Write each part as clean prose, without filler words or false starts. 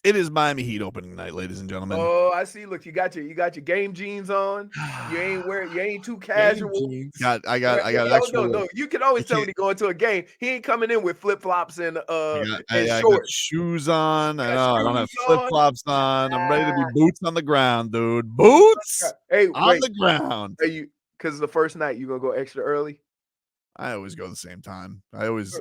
It is Miami Heat opening night, ladies and gentlemen. Oh, I see. Look, you got your game jeans on. You ain't too Game casual. jeans. I Right? got No, extra. no, no. You can always I tell can't. when he going to a game. He ain't coming in with flip flops and I got shorts. shoes on. I Got know I don't have shoes flip on. flops on. I'm ready to be Ah, boots on the ground, dude. Boots hey, on wait. the ground. Are you? Because the first night you gonna go extra early? I always go the same time. I always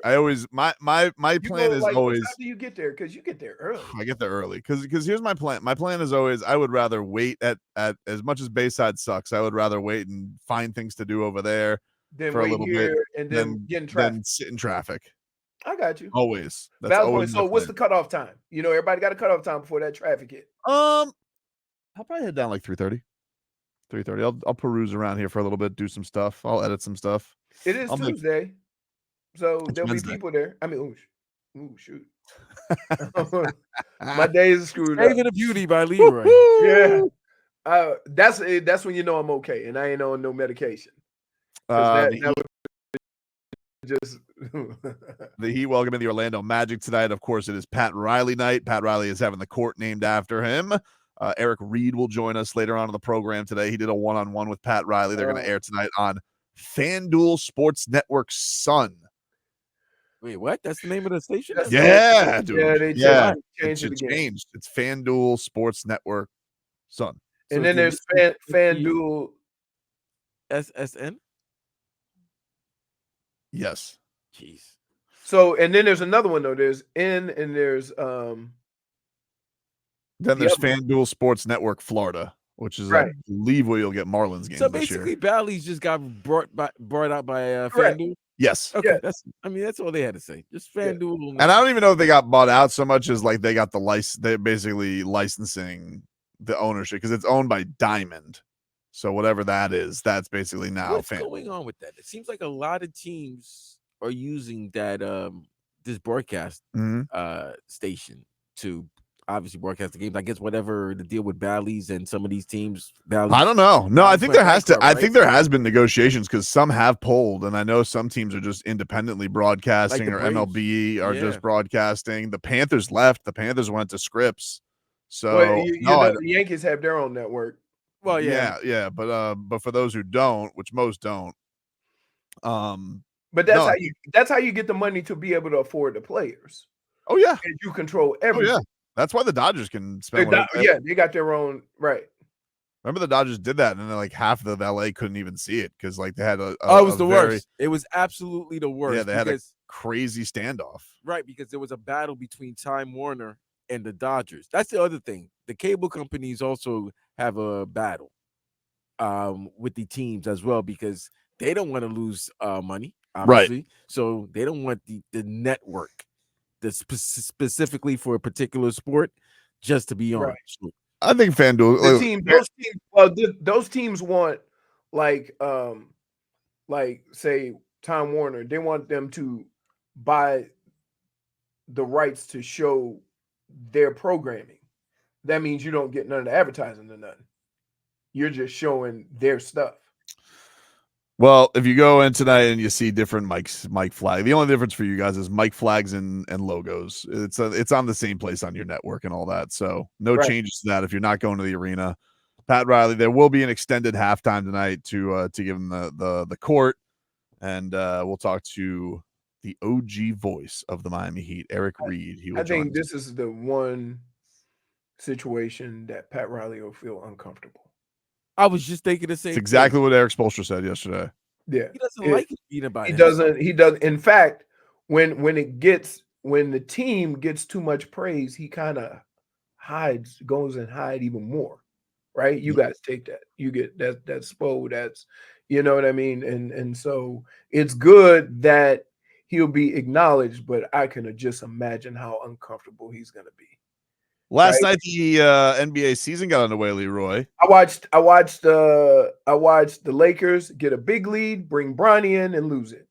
my You plan go is like what time always do you get there? Because you get there early. I get there early because here's my plan. My plan is always I would rather wait at as much as Bayside sucks. I would rather wait and find things to do over there Then for a wait little bit here and then get in traffic. than sit in traffic. I got you. Always. That's Valid always point. my So what's plan. the cutoff time? Everybody got a cutoff time before that traffic hit. I'll probably head down like 3:30. 3:30. I'll peruse around here for a little bit, do some stuff. I'll edit some stuff. It is I'll make Tuesday, so it's there'll be Wednesday. people there. I mean, shoot. My days are screwed up. Saving the Beauty by Leroy. Yeah. That's when you know I'm okay and I ain't on no medication. Because that was just the Heat welcoming the Orlando Magic tonight. Of course, it is Pat Riley night. Pat Riley is having the court named after him. Eric Reed will join us later on in the program today. He did a one-on-one with Pat Riley. They're going to air tonight on FanDuel Sports Network Sun. Wait, what? That's the name of the station? Yeah, dude. Yeah, they changed it again. Changed. It's FanDuel Sports Network Sun. And then there's FanDuel SSN. Yes. Jeez. So, and then there's another one though. There's N and there's Then there's FanDuel Sports Network Florida, which is I believe where you'll get Marlins games. So this basically, year. Bally's just got brought out by FanDuel. Yes. Okay. Yeah. That's all they had to say. Just FanDuel. Yeah. And I don't even know if they got bought out so much as like they got the license. They're basically licensing the ownership because it's owned by Diamond. So whatever that is, that's basically now. What's going on with that? It seems like a lot of teams are using that this broadcast station to obviously broadcast the games. I guess whatever the deal with Bally's and some of these teams. Bally's, I don't know. No, I think there has to. Right? I think there has been negotiations because some have pulled, and I know some teams are just independently broadcasting, like or MLB are just broadcasting. The Panthers left. The Panthers went to Scripps. So the Yankees have their own network. Well, yeah, but for those who don't, which most don't, but that's how you get the money to be able to afford the players. Oh yeah, and you control everything. Oh, yeah. That's why the Dodgers can spend. They got their own right. Remember the Dodgers did that, and then like half of LA couldn't even see it because like they had it was the worst. It was absolutely the worst. Yeah, they had a crazy standoff. Right, because there was a battle between Time Warner and the Dodgers. That's the other thing. The cable companies also have a battle with the teams as well because they don't want to lose money, obviously. Right. So they don't want the network that's specifically for a particular sport just to be on. Right. So, I think FanDuel. Those teams want like say Time Warner. They want them to buy the rights to show their programming. That means you don't get none of the advertising or nothing. You're just showing their stuff. Well, if you go in tonight and you see different mic flag, the only difference for you guys is mic flags and logos. It's on the same place on your network and all that. So no changes to that if you're not going to the arena. Pat Riley, there will be an extended halftime tonight to give him the court, and we'll talk to the OG voice of the Miami Heat, Eric Reed. I think this is the one situation that Pat Riley will feel uncomfortable. I was just thinking the same. It's exactly what Eric Spoelstra said yesterday. Yeah, he doesn't like it being about. He doesn't. He does. In fact, when the team gets too much praise, he kind of goes and hide even more. Right? You guys take that. You get that's Spo. That's what I mean. And so it's good that he'll be acknowledged, but I can just imagine how uncomfortable he's going to be. Last night the NBA season got underway, Leroy. I watched the Lakers get a big lead, bring Bronny in, and lose it.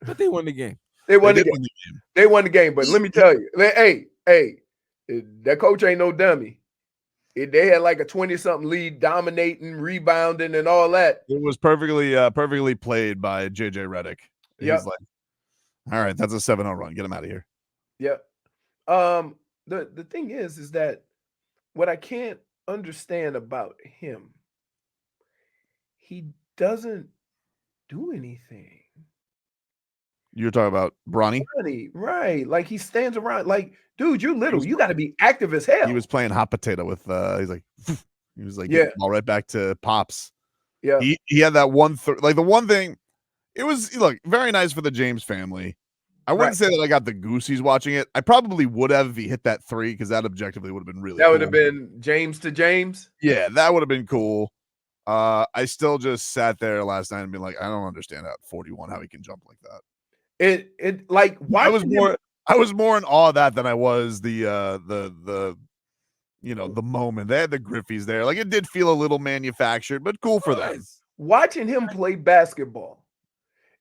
But they won the game. They won the game. But let me tell you, hey, that coach ain't no dummy. They had like a 20-something lead, dominating, rebounding, and all that. It was perfectly played by JJ Redick. He's like, all right, that's a 7-0 run. Get him out of here. Yep. the thing is that what I can't understand about him, he doesn't do anything. You're talking about Bronny? Right. Like he stands around like, dude, you're little. was You got to be active as hell. He was playing hot potato with he's like he was like Yeah. getting the ball right back to Pops. Yeah. He had that like the one thing. It was look very nice for the James family. I wouldn't say that I got the goosies watching it. I probably would have if he hit that 3 because that objectively would have been really That cool. would have been James to James. Yeah, that would have been cool. I still just sat there last night and been like, I don't understand at 41 how he can jump like that. It like I was more in awe of that than I was the you know the moment. They had the Griffies there. Like it did feel a little manufactured, but cool for them. Watching him play basketball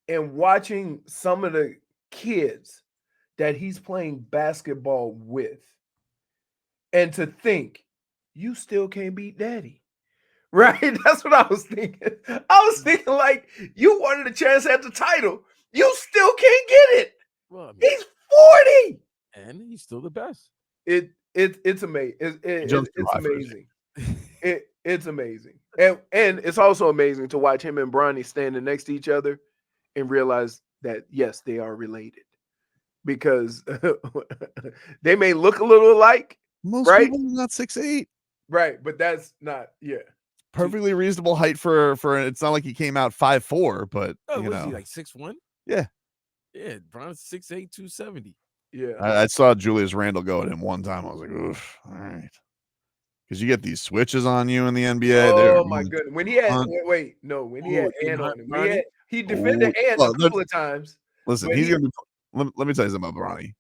and watching some of the kids that he's playing basketball with, and to think you still can't beat daddy. Right? That's what I was thinking. I was thinking like you wanted a chance at the title. You still can't get it. Well, I mean, he's 40. And he's still the best. It's amazing. It's amazing. It's amazing. And it's also amazing to watch him and Bronny standing next to each other and realize that yes, they are related. Because they may look a little alike. Most people are not 6'8". Right, but that's not perfectly reasonable height for it's not like he came out 5'4", but you know. He like 6'1"? Yeah. Yeah, Bron's 6'8", 270. Yeah. I saw Julius Randle go at him one time. I was like, oof, all right. Because you get these switches on you in the NBA. Oh my goodness. When he had when he had Ant on him. He defended Ant a couple of times. Listen, he's gonna be let me tell you something about Bronny.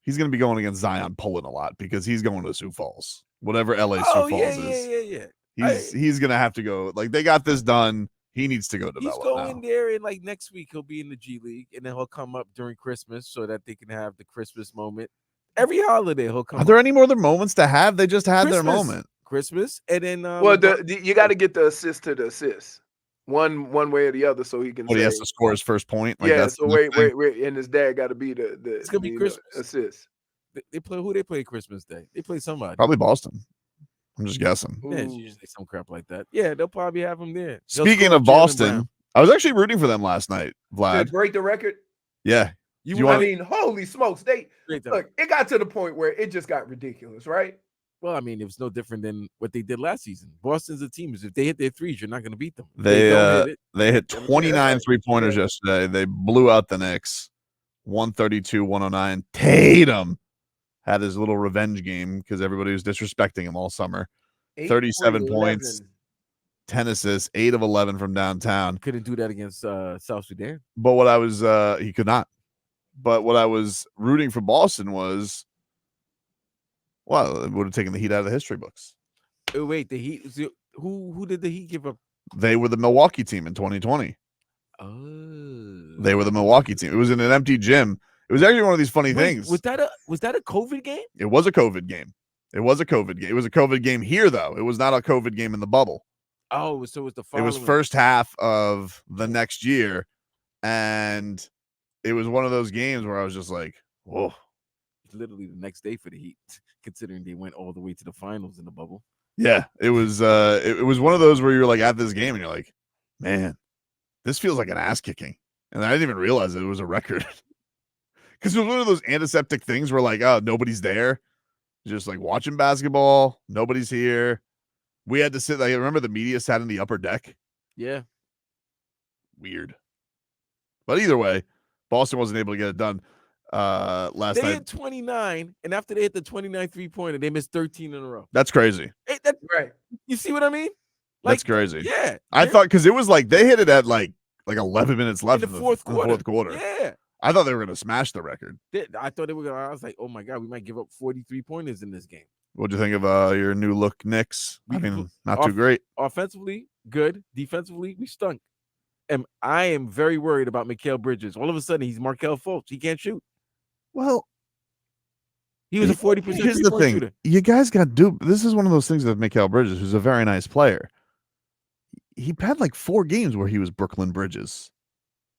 He's gonna be going against Zion pulling a lot because he's going to Sioux Falls. Whatever LA Sioux Falls is. Yeah. He's gonna have to go. Like they got this done. He needs to go develop. He's going there, and like next week he'll be in the G League, and then he'll come up during Christmas so that they can have the Christmas moment. Every holiday he'll come. Are there any more other moments to have? They just had their moment. Christmas, and then you got to get the assist to the assist, one way or the other, so he can. He has to score his first point. Like that's so wait, and his dad got to be the. It's gonna be Christmas assist. They play who? They play Christmas Day. They play somebody. Probably Boston. I'm just guessing. Yeah, it's usually some crap like that. Yeah, they'll probably have him there. Speaking of Boston, I was actually rooting for them last night, Vlad. To break the record? Yeah. I mean, holy smokes. Look, it got to the point where it just got ridiculous, right? Well, I mean, it was no different than what they did last season. Boston's a team. If they hit their threes, you're not going to beat them. They hit 29 3-pointers yesterday. They blew out the Knicks, 132-109. Tatum had his little revenge game because everybody was disrespecting him all summer. 37 points, 10 assists, 8 of 11 from downtown. Couldn't do that against South Sudan. But what I was, he could not. But what I was rooting for Boston was, well, it would have taken the Heat out of the history books. Oh, wait, the Heat, who did the Heat give up? They were the Milwaukee team in 2020. Oh. They were the Milwaukee team. It was in an empty gym. It was actually one of these funny things. Was that a COVID game? It was a COVID game. It was a COVID game here, though. It was not a COVID game in the bubble. Oh, so it was the following. It was first half of the next year, and it was one of those games where I was just like, whoa. Literally the next day for the Heat, considering they went all the way to the finals in the bubble. Yeah, it was it was one of those where you're like at this game and you're like, man, this feels like an ass kicking. And I didn't even realize it was a record. Because it was one of those antiseptic things where like, oh, nobody's there. Just like watching basketball, nobody's here. We had to sit. Like, remember the media sat in the upper deck? Yeah. Weird. But either way, Boston wasn't able to get it done last night. They hit 29, and after they hit the 29 3-pointer, they missed 13 in a row. That's crazy. That's right. You see what I mean? That's crazy. Yeah. I thought because it was like they hit it at like 11 minutes left in the fourth quarter. Yeah. I thought they were going to smash the record. I thought they were going to. I was like, oh my God, we might give up 43 pointers in this game. What'd you think of your new look Knicks? I mean, not too great. Offensively, good. Defensively, we stunk. And I am very worried about Mikal Bridges. All of a sudden, he's Markelle Fultz. He can't shoot. Well, he was a 40% here's the thing. shooter. You guys got duped. This is one of those things with Mikal Bridges, who's a very nice player. He had like 4 games where he was Brooklyn Bridges.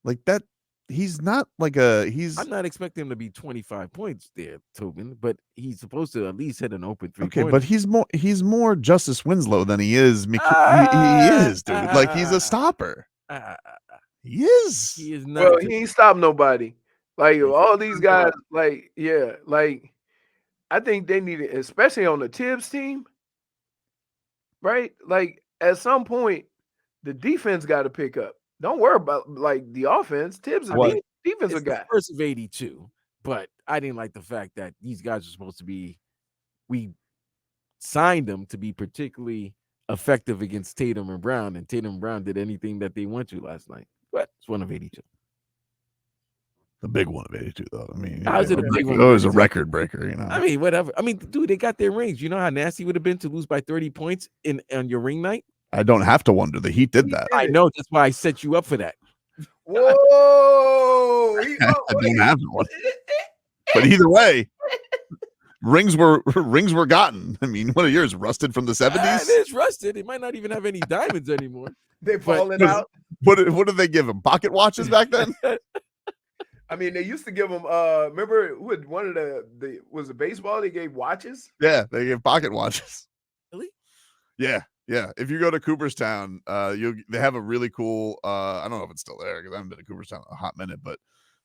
Like that he's not like a I'm not expecting him to be 25 points there, Tobin, but he's supposed to at least hit an open 3-pointer. Okay, but he's more Justice Winslow than he is. He is, dude. Like he's a stopper. He is. He is not. Well, he ain't stopped nobody. Like all these guys, like I think they need it, especially on the Tibbs team, right? Like at some point, the defense got to pick up. Don't worry about like the offense. Tibbs is a defensive guy. The first of 82, but I didn't like the fact that these guys are supposed to be. We signed them to be particularly effective against Tatum and Brown, and Tatum and Brown did anything that they went to last night. But it's one of 82. The big one of 82, though. I mean, how is it a big one? It was a record breaker, you know. I mean, whatever. I mean, dude, they got their rings. You know how nasty it would have been to lose by 30 points on your ring night? I don't have to wonder. The Heat did that. I know. That's why I set you up for that. Whoa! I don't have one. But either way, rings were gotten. I mean, what are yours? Rusted from the 70s? It is rusted. It might not even have any diamonds anymore. They're falling out. What did they give them? Pocket watches back then? I mean, they used to give them. Remember, one of the was it baseball? They gave watches. Yeah, they gave pocket watches. Really? Yeah. If you go to Cooperstown, they have a really cool. I don't know if it's still there because I haven't been to Cooperstown in a hot minute, but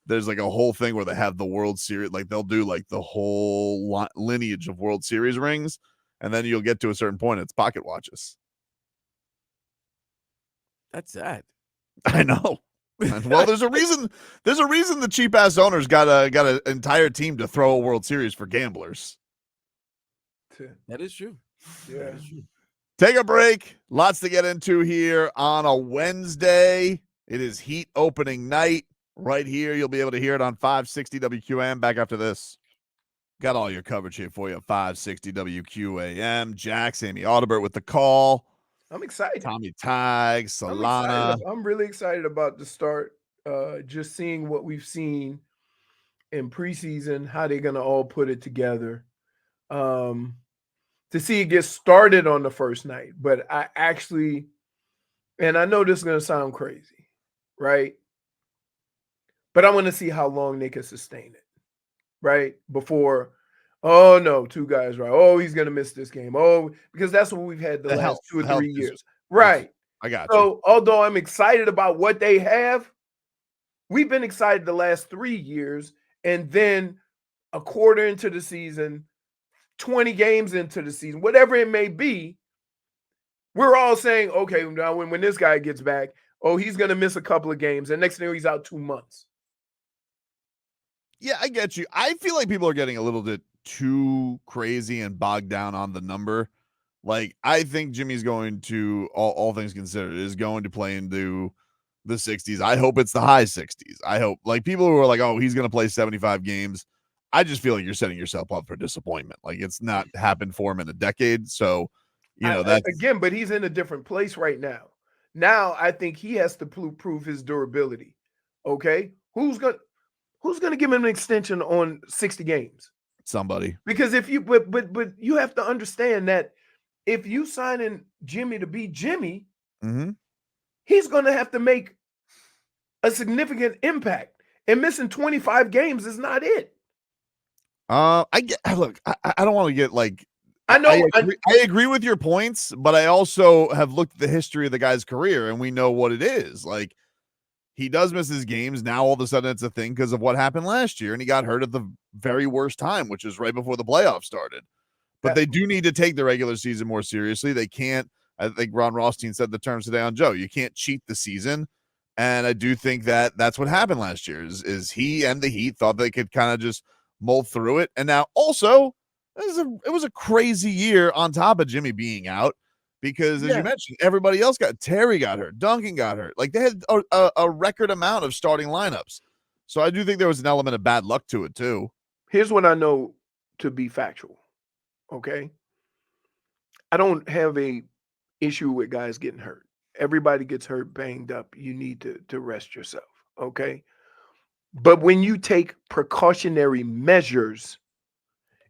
there's like a whole thing where they have the World Series. Like they'll do like the whole lineage of World Series rings, and then you'll get to a certain point. It's pocket watches. That's sad. I know. Well, there's a reason. There's a reason the cheap ass owners got an entire team to throw a World Series for gamblers. That is true. Yeah. That is true. Take a break. Lots to get into here on a Wednesday. It is Heat opening night right here. You'll be able to hear it on 560 WQAM. Back after this. Got all your coverage here for you. 560 WQAM. Jack, Sammy Audibert with the call. I'm excited. Tommy Tig, Solana. I'm really excited about the start. Just seeing what we've seen in preseason, how they're gonna all put it together. To see it get started on the first night, but I actually, and I know this is gonna sound crazy, right? But I want to see how long they can sustain it, right? Before, oh no, two guys, right? Oh, he's gonna miss this game. Oh, because that's what we've had the last 2 or 3 years, right? I got you. So, although I'm excited about what they have, we've been excited the last 3 years, and then a quarter into the season, 20 games into the season, whatever it may be, we're all saying, okay, now when this guy gets back, oh, he's going to miss a couple of games, and next thing he's out 2 months. Yeah, I get you. I feel like people are getting a little bit too crazy and bogged down on the number. Like, I think Jimmy's going to, all things considered, is going to play into the 60s. I hope it's the high 60s. I hope, like, people who are like, oh, he's going to play 75 games. I just feel like you're setting yourself up for disappointment. Like, it's not happened for him in a decade. So, that's again, but he's in a different place right now. Now, I think he has to prove his durability. Okay, who's gonna give him an extension on 60 games? Somebody. Because if you, but you have to understand that if you sign in Jimmy to be Jimmy, he's going to have to make a significant impact, and missing 25 games is not it. I don't want to get like, I know I agree with your points, but I also have looked at the history of the guy's career, and we know what it is. Like, he does miss his games. Now all of a sudden it's a thing because of what happened last year, and he got hurt at the very worst time, which is right before the playoffs started. But they do need to take the regular season more seriously. They can't. I think Ron Rothstein said the terms today on Joe. You can't cheat the season, and I do think that that's what happened last year. Is he and the Heat thought they could kind of just mull through it, and now also it was a crazy year on top of Jimmy being out. Because, as you mentioned, everybody else Terry got hurt. Duncan got hurt. Like, they had a record amount of starting lineups. So I do think there was an element of bad luck to it, too. Here's what I know to be factual, okay? I don't have a issue with guys getting hurt. Everybody gets hurt, banged up. You need to rest yourself, okay? But when you take precautionary measures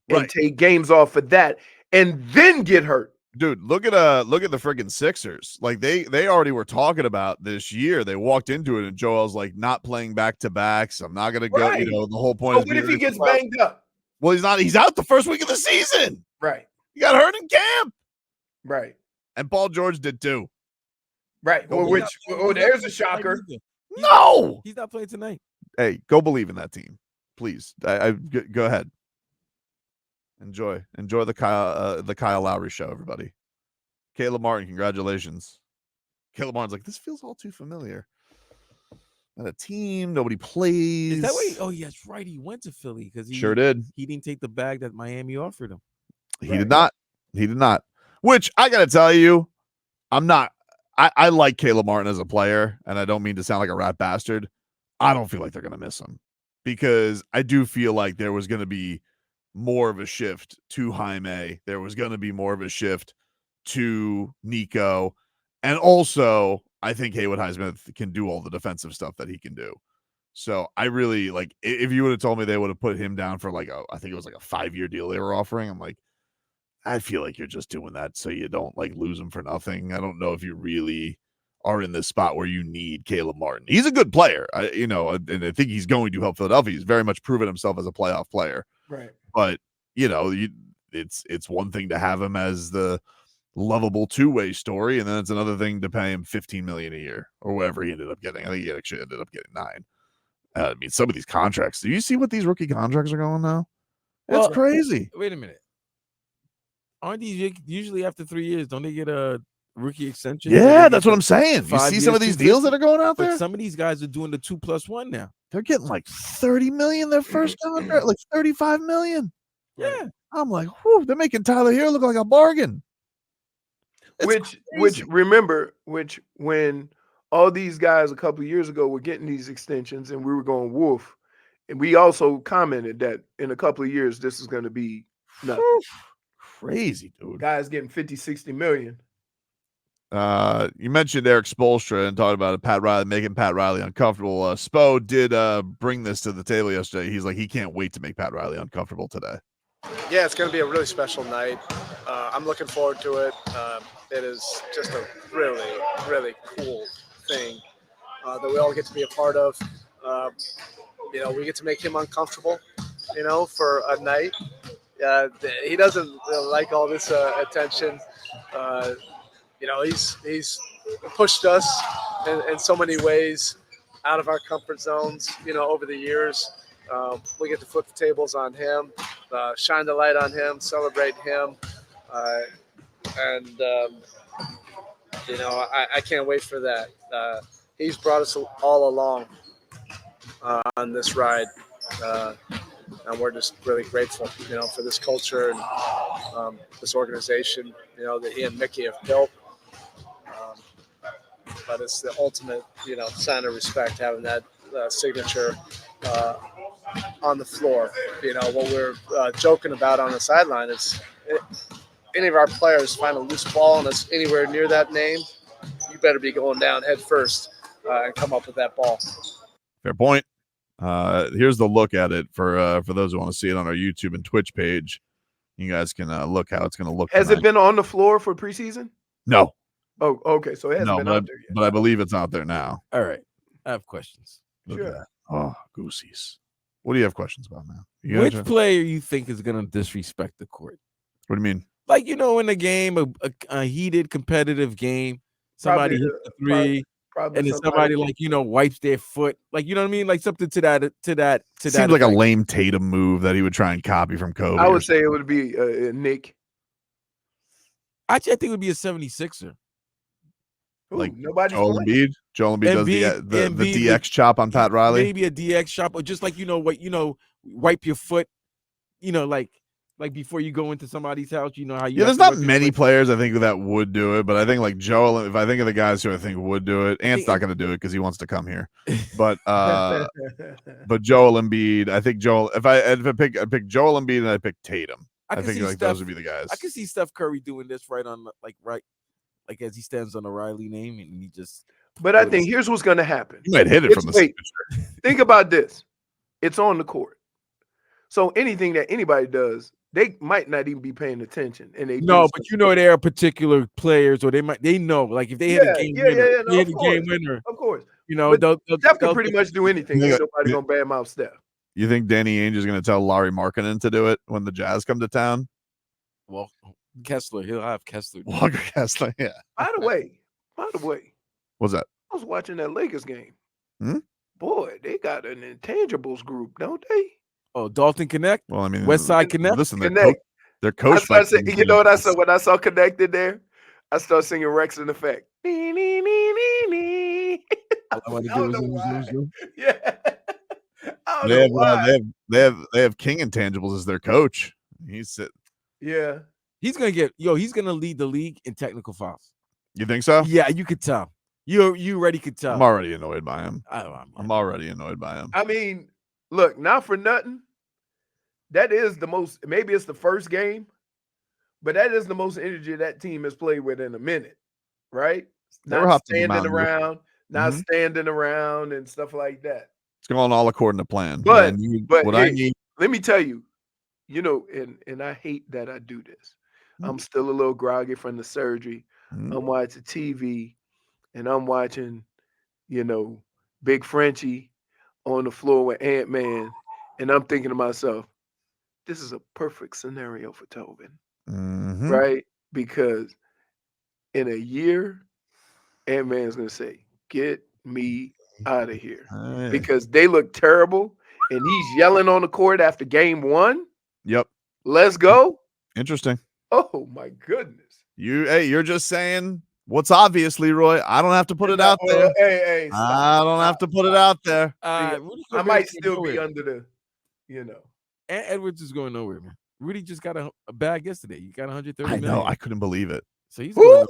and take games off of that and then get hurt, Dude, look at the freaking Sixers. Like they already were talking about this year. They walked into it and Joel's like not playing back-to-backs. I'm not gonna go, Right. the whole point But is what if being he gets banged up? Well, he's out the first week of the season. Right. He got hurt in camp. Right. And Paul George did too. Right. Well, there's a shocker. No, he's not playing tonight. Hey, go believe in that team, please. Go ahead. Enjoy the Kyle Lowry show, everybody. Caleb Martin, congratulations. Caleb Martin's like, this feels all too familiar. Not a team, nobody plays. Is that way? Oh, yeah, that's right. He went to Philly because he sure did. He didn't take the bag that Miami offered him. He did not. He did not. Which I gotta tell you, I like Caleb Martin as a player, and I don't mean to sound like a rat bastard. I don't feel like they're gonna miss him because I do feel like there was gonna be more of a shift to Jaime. There was going to be more of a shift to Nico. And also, I think Haywood Highsmith can do all the defensive stuff that he can do. So I really like, if you would have told me they would have put him down for I think it was like a 5-year deal they were offering. I'm like, I feel like you're just doing that so you don't like lose him for nothing. I don't know if you really are in this spot where you need Caleb Martin. He's a good player, and I think he's going to help Philadelphia. He's very much proven himself as a playoff player. Right. But it's one thing to have him as the lovable two-way story, and then it's another thing to pay him $15 million a year or whatever he ended up getting. I think he actually ended up getting $9 million. I mean, some of these contracts. Do you see what these rookie contracts are going now? It's crazy. Wait a minute. Aren't these usually after 3 years? Don't they get a rookie extension? Yeah, that's what I'm saying. You see some of these deals that are going out there? But some of these guys are doing the 2+1 now. They're getting like $30 million their first contract, like $35 million. Yeah. I'm like, whew, they're making Tyler Hero look like a bargain. Which when all these guys a couple of years ago were getting these extensions and we were going woof, and we also commented that in a couple of years this is going to be nothing. Crazy, dude. Guys getting 50, 60 million. You mentioned Eric Spoelstra and talked about Pat Riley making Pat Riley uncomfortable. Spo did bring this to the table yesterday. He's like, he can't wait to make Pat Riley uncomfortable today. Yeah, it's going to be a really special night. I'm looking forward to it. It is just a really, really cool thing that we all get to be a part of. We get to make him uncomfortable, for a night. He doesn't like all this attention. He's pushed us in so many ways out of our comfort zones, over the years. We get to flip the tables on him, shine the light on him, celebrate him. I can't wait for that. He's brought us all along on this ride. And we're just really grateful, for this culture and this organization, that he and Mickey have built. But it's the ultimate, sign of respect, having that signature on the floor. What we're joking about on the sideline is any of our players find a loose ball and it's anywhere near that name, you better be going down head first and come up with that ball. Fair point. Here's the look at it for those who want to see it on our YouTube and Twitch page. You guys can look how it's going to look. Has it been on the floor for preseason? No. Oh, okay. So it hasn't been out there yet. But I believe it's out there now. All right. I have questions. Look at that. Oh, goosies. What do you have questions about, man? Which player you think is going to disrespect the court? What do you mean? Like, in a game, a heated, competitive game, somebody hits the three, and then somebody wipes their foot. Like, you know what I mean? Like something to that. Seems like a lame Tatum move that he would try and copy from Kobe. I would say it would be Nick. Actually, I think it would be a 76er. Like nobody's Joel Embiid. Joel Embiid does the DX chop on Pat Riley. Maybe a DX chop, or just like wipe your foot. Like before you go into somebody's house, how you. Yeah, there's not many players I think that would do it, but I think like Joel. If I think of the guys who I think would do it, Ant's not going to do it because he wants to come here. But but Joel Embiid, I think Joel. If I pick Joel Embiid and I pick Tatum. I think like those would be the guys. I can see Steph Curry doing this right as he stands on the Riley name and he just. But I think here's what's going to happen. You might hit it from the signature. Think about this. It's on the court. So anything that anybody does they might not even be paying attention, and they No, but there are particular players, or they know, like if they hit a game winner, no, of course, of course. But Steph can pretty much do anything. Ain't nobody gonna badmouth Steph. You think Danny Ainge is going to tell Larry Markkinen to do it when the Jazz come to town? Well, Kessler, he'll have Kessler. Walker Kessler, yeah. By the way, what's that? I was watching that Lakers game. Hmm? Boy, they got an intangibles group, don't they? Oh, Dalton Connect. Well, I mean, West Side Connect. Listen, Connect. They're coached by. You know what I saw when I saw Connected there? I started singing Rex in Effect. I don't know why. Yeah. I don't know why. They have King Intangibles as their coach. Yeah. He's gonna lead the league in technical fouls. You think so? Yeah, you could tell. You already could tell. I'm already annoyed by him. I'm already annoyed by him. I mean, look, not for nothing. That is the most, maybe it's the first game, but that is the most energy that team has played with in a minute, right? Not standing around, standing around and stuff like that. It's going all according to plan. But let me tell you, and I hate that I do this. I'm still a little groggy from the surgery. I'm watching TV and I'm watching, Big Frenchie on the floor with Ant-Man. And I'm thinking to myself, this is a perfect scenario for Tobin, right? Because in a year, Ant-Man's going to say, get me out of here. Because they look terrible and he's yelling on the court after game 1. Yep. Let's go. Interesting. Oh, my goodness. You're just saying what's obvious, Leroy. I don't have to put it out there. Hey, I don't have to put it out there. I might still be under the, And Edwards is going nowhere, man. Rudy just got a bag yesterday. He got 130 I million. know. I couldn't believe it. So he's going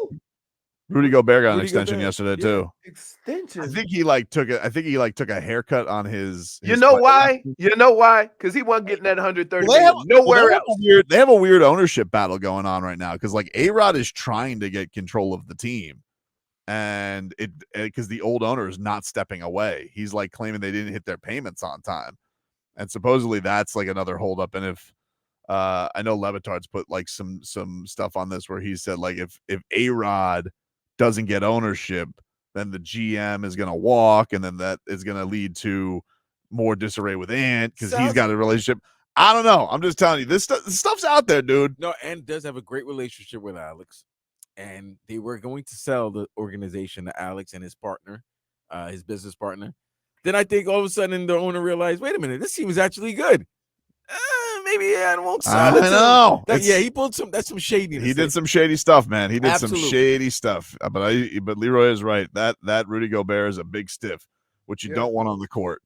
Rudy Gobert got an extension yesterday too. Extension. I think he took a haircut on his. You know why? Because he wasn't getting that 130 million nowhere else. They have a weird ownership battle going on right now because like A-Rod is trying to get control of the team, and because the old owner is not stepping away. He's like claiming they didn't hit their payments on time, and supposedly that's like another holdup. And if I know Levitard's put like some stuff on this where he said like if A-Rod doesn't get ownership, then the GM is going to walk, and then that is going to lead to more disarray with Ant because he's got a relationship. I don't know. I'm just telling you, this stuff's out there, dude. No, Ant does have a great relationship with Alex, and they were going to sell the organization to Alex and his partner, his business partner. Then I think all of a sudden the owner realized, wait a minute, this team is actually good. Maybe I won't sell it. I know. He pulled that's some shadiness. He did some shady stuff, man. He did some shady stuff. But Leroy is right. That Rudy Gobert is a big stiff, which you don't want on the court.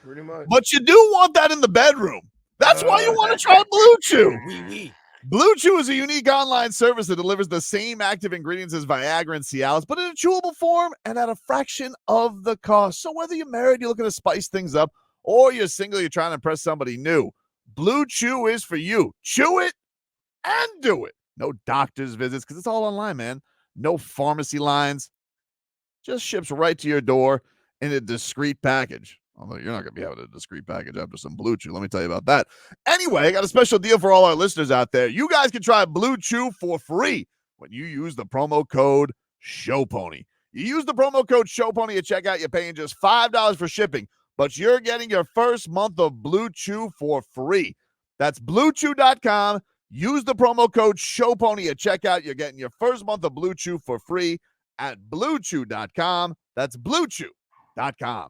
Pretty much. But you do want that in the bedroom. That's why you want to try Blue Chew. Blue Chew is a unique online service that delivers the same active ingredients as Viagra and Cialis, but in a chewable form and at a fraction of the cost. So whether you're married, you're looking to spice things up, or you're single, you're trying to impress somebody new, Blue Chew is for you. Chew it and do it. No doctor's visits because it's all online, man. No pharmacy lines. Just ships right to your door in a discreet package. Although you're not going to be having a discreet package after some Blue Chew. Let me tell you about that. Anyway, I got a special deal for all our listeners out there. You guys can try Blue Chew for free when you use the promo code SHOWPONY. You use the promo code SHOWPONY at checkout. You're paying just $5 for shipping, but you're getting your first month of Blue Chew for free. That's BlueChew.com. Use the promo code SHOWPONY at checkout. You're getting your first month of Blue Chew for free at BlueChew.com. That's BlueChew.com.